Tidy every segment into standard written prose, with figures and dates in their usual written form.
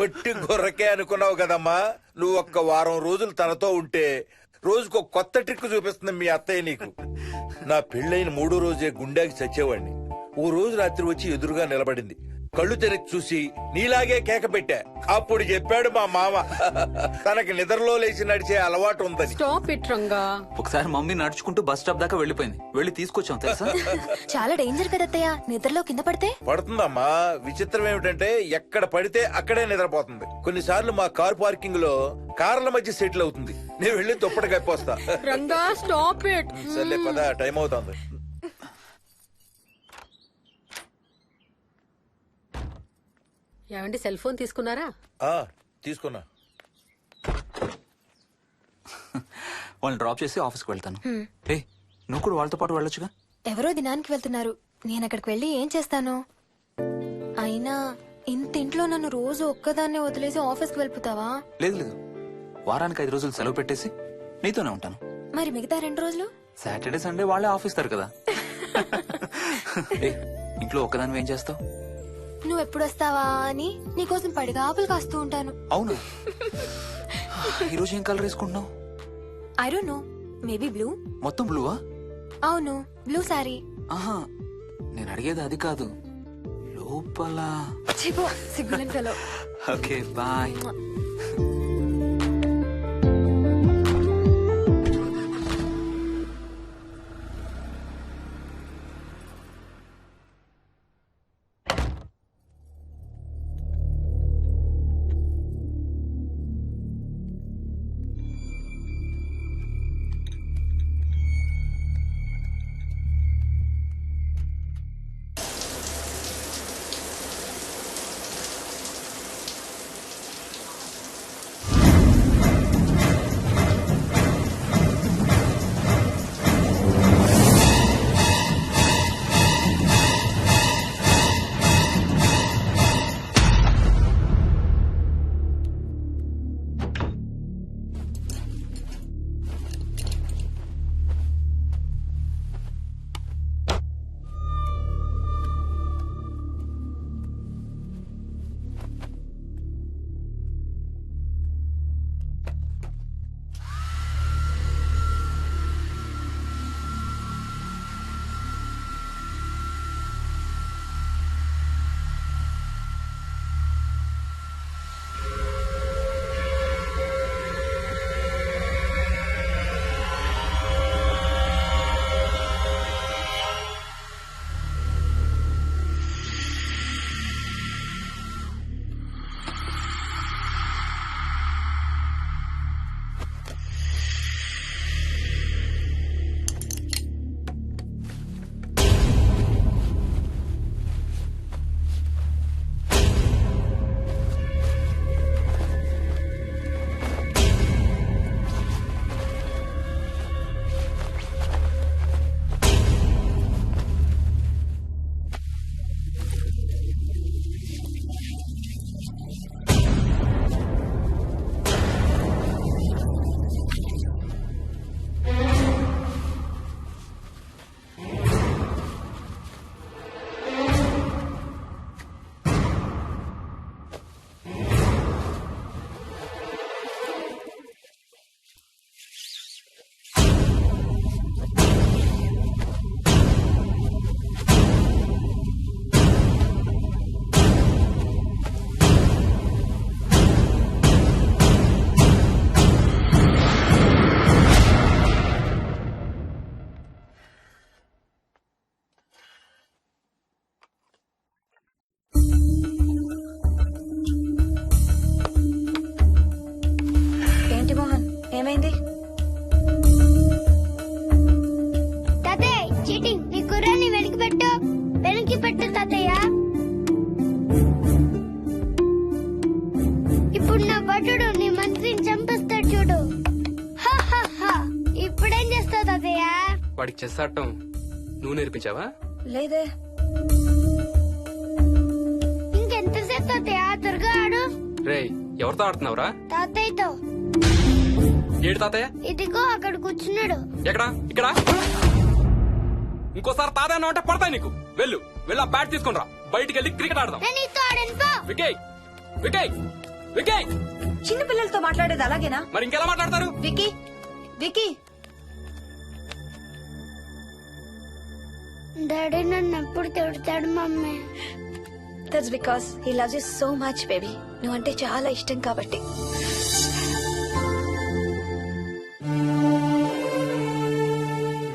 ఒట్టి గొర్రకే అనుకున్నావు కదమ్మా. నువ్వు ఒక్క వారం రోజులు తనతో ఉంటే రోజుకో కొత్త ట్రిక్ చూపిస్తుంది మీ అత్తయ్య నీకు. నా పెళ్ళైన 3వ రోజే గుండెకి చచ్చేవాడిని. ఓ రోజు రాత్రి వచ్చి ఎదురుగా నిలబడింది. కళ్ళు తెరిచి చూసి నీలాగే కేక పెట్టా. అప్పుడు చెప్పాడు మా మామ తనకి నిద్రలో లేచి నడిచే అలవాటు ఉందని. Stop it Ranga. ఒకసారి మమ్మీ నడుచుకుంటూ బస్ స్టాప్ దాకా వెళ్ళిపోయింది. వెళ్ళి తీసుకొచ్చాం తెలుసా. చాలా డేంజర్ కదా అత్తయ్య, నిద్రలో కింద పడితే. పడుతుందమ్మా. విచిత్రం ఏమిటంటే ఎక్కడ పడితే అక్కడే నిద్రపోతుంది. కొన్నిసార్లు మా కార్ పార్కింగ్ లో కార్ల మధ్య సెటిల్ అవుతుంది. నేను వెళ్ళి దుప్పటి కప్పొస్తా. Ranga stop it. సర్లే పద, టైం అవుతుంది. ఏమండి సెల్ ఫోన్ తీసుకున్నారా? తీసుకున్నా. వాళ్ళని డ్రాప్ చేసి ఆఫీస్కి వెళ్తాను. ఏ నువ్వు కూడా వాళ్ళతో పాటు వెళ్ళొచ్చుగా. ఎవరో దినానికి వెళ్తున్నారు, నేను అక్కడికి వెళ్ళి ఏం చేస్తాను? అయినా ఇంత ఇంట్లో నన్ను రోజు ఒక్కదాన్నే వదిలేసి ఆఫీస్కి వెళ్ళిపోతావా? లేదు లేదు, వారానికి 5 రోజులు సెలవు పెట్టేసి నీతోనే ఉంటాను. మరి మిగతా 2 రోజులు? సాటర్డే సండే వాళ్ళే ఆఫీస్ తారు కదా. ఇంట్లో ఒక్కదాని ఏం చేస్తావు? నువ్వు ఎప్పుడు వస్తావా అని నీకోసం పడిగాపులు కాస్తూ ఉంటాను. అవును. ఈరోజు ఏం కలర్ వేసుకుంటున్నావు? I don't know, maybe blue. మొత్తం బ్లూవా? అవును, బ్లూ సారీ. ఆహా, నేను అడిగేది అది కాదు, లోపల. సిగ్గులేని ఫెలో. Okay bye. ఏమైంది? తాతయ్య చీటింగ్, నీ కుర్రాన్ని వెనక్కి పెట్టు తాతయ్య. ఇప్పుడు నా భటుడు నీ మంత్రిని చంపేస్తాడు చూడు. ఇప్పుడేం చేస్తావు తాతయ్య? వాడికి చెస్ ఆడటం నువ్వు నేర్పించావా? లేదే. ఇంకెంతసేపు తాతయ్య? త్వరగా ఆడు. రేయ్, ఎవరితో ఆడుతున్నావురా? తాతయ్యతో. ఏడు తాతయ్య? ఇదిగో అక్కడ కూర్చున్నాడు. ఎక్కడా? ఇక్కడ. ఇంకోసారి తాతయ్య అంటే పడతాయి నీకు. వెళ్ళు ఆ బ్యాట్ తీసుకుని రా. బయటికి వెళ్ళి క్రికెట్ ఆడదాం. నేను నీతో ఆడను పో. వికీ వికీ వికీ చిన్న పిల్లలతో మాట్లాడేది అలాగేనా? మరి ఇంకెలా మాట్లాడతారు? వికీ వికీ డాడీ నన్ను ఎప్పుడు తిడతాడు mummy. That's because he loves you so much baby. నువ్వంటే చాలా ఇష్టం కాబట్టి.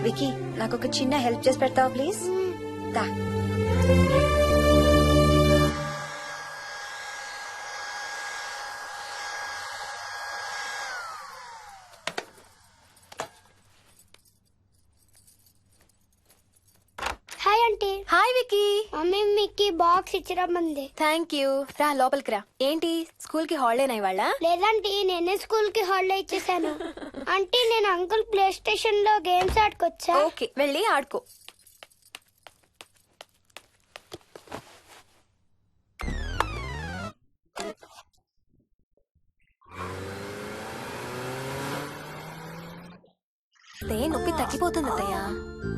వికీ నాకు ఒక చిన్న హెల్ప్ చేసి పెడతావా ప్లీజ్? దా. Hi aunty. Hi Vicky. Mummy మీకు బాక్స్ ఇచ్చిరమ్మంది. Thank you. రా లోపలికి రా. ఏంటి స్కూల్ కి హాలిడేనా ఇవాళ? లేదంటే నేనే స్కూల్ కి హాలిడే ఇచ్చేసాను. అంటే నేను అంకుల్ ప్లే స్టేషన్ లో గేమ్స్ ఆడుకోవచ్చా? ఓకే వెళ్ళి ఆడుకో. నొప్పి తగ్గిపోతుంది అత్తయ్య.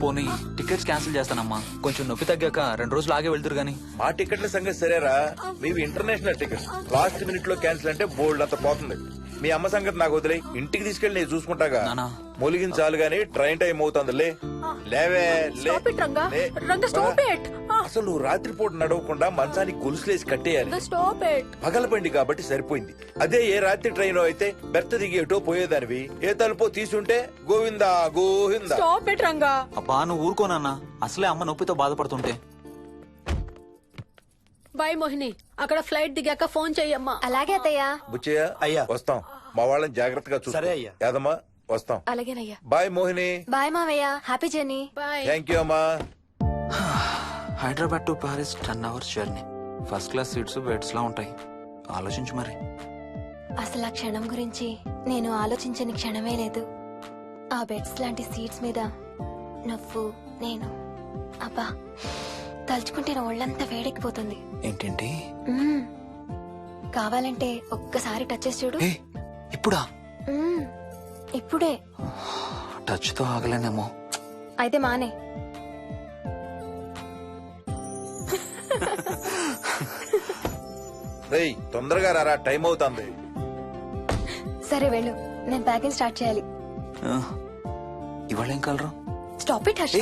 పోనీ టికెట్స్ క్యాన్సిల్ చేస్తానమ్మా. కొంచెం నొప్పి తగ్గాక 2 రోజులు ఆగే వెళ్తురు గానీ. మా టికెట్ల సంగతి సరేరా, మీవి ఇంటర్నేషనల్ టికెట్స్. లాస్ట్ మినిట్ లో క్యాన్సిల్ అంటే బోల్డ్ అంత పోతుంది. మీ అమ్మ సంగతి నాకు వదిలే, ఇంటికి తీసుకెళ్లి నేను చూసుకుంటాగా. నానా. మొలిగించాలు గాని ట్రైన్ టైం అవుతుంది. లేవే లే. Stop it, Ranga. లే. Ranga, stop it. అసలు నువ్వు రాత్రిపూట నడవకుండా మంచానికి గొలుసులేసి కట్టేయాలి. Stop it. పగలబండి కాబట్టి సరిపోయింది. అదే ఏ రాత్రి ట్రైన్ అయితే బెర్త దిగి ఎటో పోయేదానివి. ఏ తలుపో తీసుంటే గోవిందా గోవిందా. Stop it Ranga. అబ్బా నువ్వు ఊరుకోనన్నా, అసలే అమ్మ నొప్పితో బాధపడుతుంటే. బాయ్ మోహిని, అక్కడ ఫ్లైట్ దిగాక ఫోన్ చెయ్యమ్మా. అలాగే అత్తయ్య. బుచ్చయ్య అయ్యా. వస్తాం. మా వాళ్ళని జాగ్రత్తగా చూసుకో. సరే అయ్యా. యాదమ్మా వస్తాం. అలాగేనయ్యా. బాయ్ మోహిని. బాయ్ మావయ్య. Happy journey. Bye. Thank you అమ్మా. Hyderabad to Paris 10 hours journey. First class seats beds లా ఉంటాయి. ఆలోచించు మరి. అసలు ఆ క్షణం గురించి నేను ఆలోచించని క్షణమే లేదు. ఆ బెడ్స్ లాంటి సీట్స్ మీద నువ్వు నేను, అబ్బా తలుచుకుంటే నా ఒళ్ళంతా వేడెక్కిపోతుంది. ఏంటేంటి? మ్మ్. కావాలంటే ఒక్కసారి టచ్ చేసి చూడు. ఏ ఇప్పుడా? మ్మ్. ఇప్పుడే. టచ్ తో ఆగలేనేమో. అయితే మానే. రేయ్ తొందరగా రారా, టైం అవుతుంది. సరే వెళ్ళు, నేను ప్యాకింగ్ స్టార్ట్ చేయాలి. ఆ, ఇవాళ ఏం కలరు? Stop it Harsha.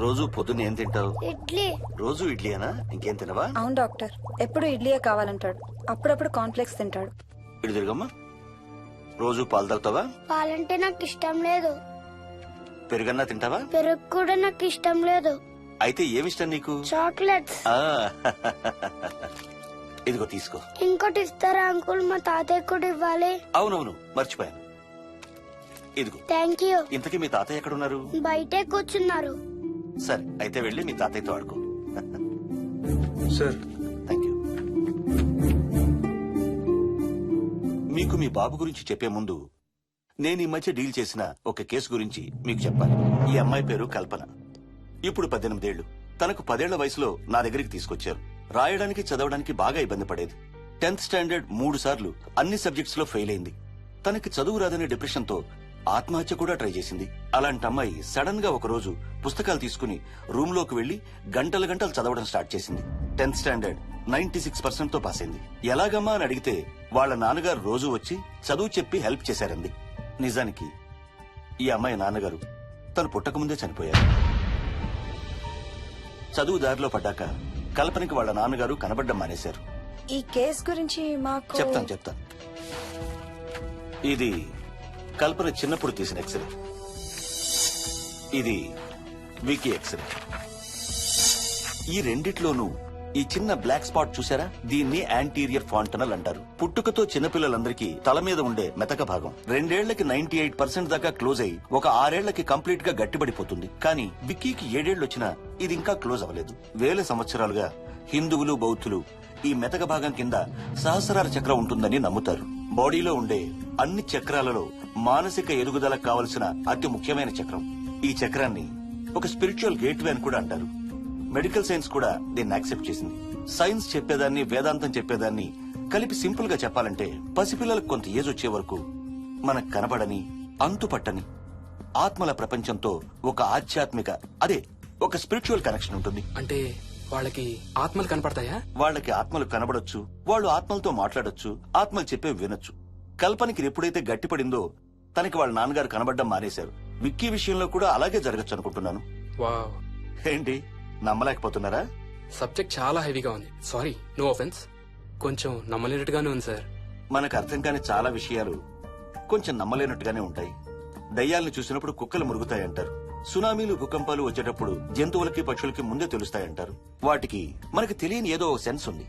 రోజు పొద్దున్న ఏం తింటావు? ఇడ్లీ. రోజు ఇడ్లీనా? ఇంకేం తినవా? అవును డాక్టర్, ఎప్పుడు ఇడ్లీయే కావాలంటాడు. అప్పుడప్పుడు కాన్ఫ్లెక్స్ తింటాడు. ఇటు తిరగమ్మా. రోజు పాలు తాగుతావా? పాలంటే నాకు ఇష్టం లేదు. పెరుగన్నా తింటావా? పెరుగు కూడా నాకు ఇష్టం లేదు. అయితే ఏమిష్టం నీకు? చాక్లెట్స్. ఆ, ఇదిగో తీసుకో. ఇంకోటి ఇస్తారా అంకుల్? మా తాతయ్య కూడా ఇవ్వాలి. అవునవును మర్చిపోయాను. ఇదిగో. Thank you. ఇంతకీ మీ తాతయ్య ఎక్కడున్నారు? బయటే కూర్చున్నారు. సరే అయితే వెళ్ళి మీ తాతయ్యతో ఆడుకో. Sir thank you. మీకు మీ బాబు గురించి చెప్పే ముందు నేను ఈ మధ్య డీల్ చేసిన ఒక కేసు గురించి మీకు చెప్పాలి. ఈ అమ్మాయి పేరు కల్పన. ఇప్పుడు 18 ఏళ్లు. తనకు 10 ఏళ్ల వయసులో నా దగ్గరికి తీసుకొచ్చారు. రాయడానికి చదవడానికి బాగా ఇబ్బంది పడేది. 10th స్టాండర్డ్ 3 సార్లు అన్ని సబ్జెక్ట్స్ లో ఫెయిల్ అయింది. తనకి చదువు రాదనే డిప్రెషన్ తో ఆత్మహత్య కూడా ట్రై చేసింది. అలాంటి అమ్మాయి సడన్ గా ఒక రోజు పుస్తకాలు తీసుకుని రూమ్ లోకి వెళ్లి గంటలు గంటలు చదవడం స్టార్ట్ చేసింది. 10th స్టాండర్డ్ 96% తో పాస్ అయింది. ఎలాగమ్మా అని అడిగితే వాళ్ళ నాన్నగారు రోజు వచ్చి చదువు చెప్పి హెల్ప్ చేశారంది. నిజానికి ఈ అమ్మాయి నాన్నగారు తను పుట్టకముందే చనిపోయారు. చదువు దారిలో పడ్డాక కల్పనకి వాళ్ళ నాన్నగారు కనబడ్డం మానేశారు. ఈ కేస్ గురించి మాకు చెప్తాను. ఇది కల్పన చిన్నప్పుడు తీసిన ఎక్స్రే. ఇది వికీ ఎక్స్రే. ఈ రెండిట్లోనూ ఈ చిన్న బ్లాక్ స్పాట్ చూసారా? దీన్ని యాంటీరియర్ ఫాంటనల్ అంటారు. పుట్టుకతో చిన్నపిల్లలందరికీ తల మీద ఉండే మెతక భాగం 2 ఏళ్లకి 98% దాకా క్లోజ్ అయి ఒక 6 ఏళ్లకి కంప్లీట్ గా గట్టిపడిపోతుంది. కానీ విక్కీకి 7 ఏళ్లు వచ్చినా ఇది ఇంకా క్లోజ్ అవ్వలేదు. వేల సంవత్సరాలుగా హిందువులు బౌద్ధులు ఈ మెతక భాగం కింద సహస్రార చక్రం ఉంటుందని నమ్ముతారు. బాడీలో ఉండే అన్ని చక్రాలలో మానసిక ఎదుగుదలకు కావలసిన అతి ముఖ్యమైన చక్రం. ఈ చక్రాన్ని ఒక స్పిరిచువల్ గేట్వే అని కూడా అంటారు. మెడికల్ సైన్స్ కూడా దీన్ని యాక్సెప్ట్ చేసింది. సైన్స్ చెప్పేదాన్ని వేదాంతం చెప్పేదాన్ని కలిపి సింపుల్ గా చెప్పాలంటే పసిపిల్లలకు కొంత ఏజ్ వచ్చే వరకు మనకు కనబడని అంతుపట్టని ఆత్మల ప్రపంచంతో ఒక ఆధ్యాత్మిక అదే ఒక స్పిరిచువల్ కనెక్షన్ ఉంటుంది. అంటే వాళ్ళకి ఆత్మలు కనపడతాయా? వాళ్ళకి ఆత్మలు కనబడొచ్చు, వాళ్ళు ఆత్మలతో మాట్లాడొచ్చు, ఆత్మలు చెప్పే వినొచ్చు. కల్పనకి ఎప్పుడైతే గట్టిపడిందో తనకి వాళ్ళ నాన్నగారు కనబడడం మానేశారు. విక్కీ విషయంలో కూడా అలాగే జరగచ్చు అనుకుంటున్నాను. వావ్, ఏంటి నమ్మలేకపోతున్నారా? సబ్జెక్ట్ చాలా హెవీగా ఉంది. Sorry, no offence. కొంచెం నమ్మలేనట్టుగానే ఉంది సార్. మనకు అర్థం కాని చాలా విషయాలు కొంచెం నమ్మలేనట్టుగానే ఉంటాయి. దయ్యాలను చూసినప్పుడు కుక్కలు మురుగుతాయంటారు. సునామీలు భూకంపాలు వచ్చేటప్పుడు జంతువులకి పక్షులకి ముందే తెలుస్తాయంటారు. వాటికి మనకి తెలియని ఏదో సెన్స్ ఉంది.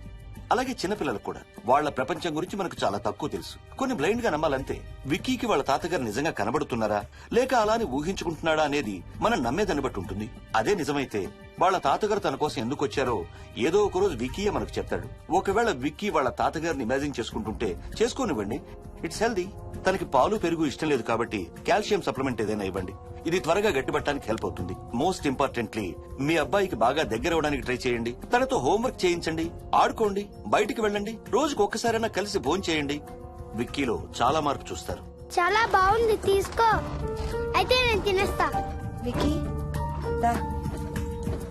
అలాగే చిన్నపిల్లలకు కూడా వాళ్ళ ప్రపంచం గురించి మనకు చాలా తక్కువ తెలుసు. కొన్ని బ్లైండ్ గా నమ్మాలంతే. విక్కీకి వాళ్ళ తాతగారు నిజంగా కనబడుతున్నారా లేక అలానే ఊహించుకుంటున్నాడా అనేది మనం నమ్మేదాన్ని బట్టి ఉంటుంది. అదే నిజమైతే వాళ్ళ తాతగారు తన కోసం ఎందుకు వచ్చారో ఏదో ఒక రోజు విక్కీయే మనకు చెప్తాడు. ఒకవేళ విక్కీ వాళ్ళ తాతగారిని ఇమాజిన్ చేసుకుంటుంటే చేసుకోనివ్వండి, ఇట్స్ హెల్దీ. తనకి పాలు పెరుగు ఇష్టం లేదు కాబట్టి కాల్షియం సప్లిమెంట్ ఏదైనా ఇవ్వండి. ఇది త్వరగా గట్టిపట్టడానికి హెల్ప్ అవుతుంది. మోస్ట్ ఇంపార్టెంట్లీ మీ అబ్బాయికి బాగా దగ్గర అవడానికి ట్రై చేయండి. తనతో హోంవర్క్ చేయించండి, ఆడుకోండి, బయటికి వెళ్ళండి, రోజుకు ఒక్కసారైనా కలిసి భోజనం చేయండి. విక్కీలో చాలా మార్పు చూస్తారు. చాలా బాగుంది, తీసుకో. అయితే నేను తినేస్తా. వికీ దా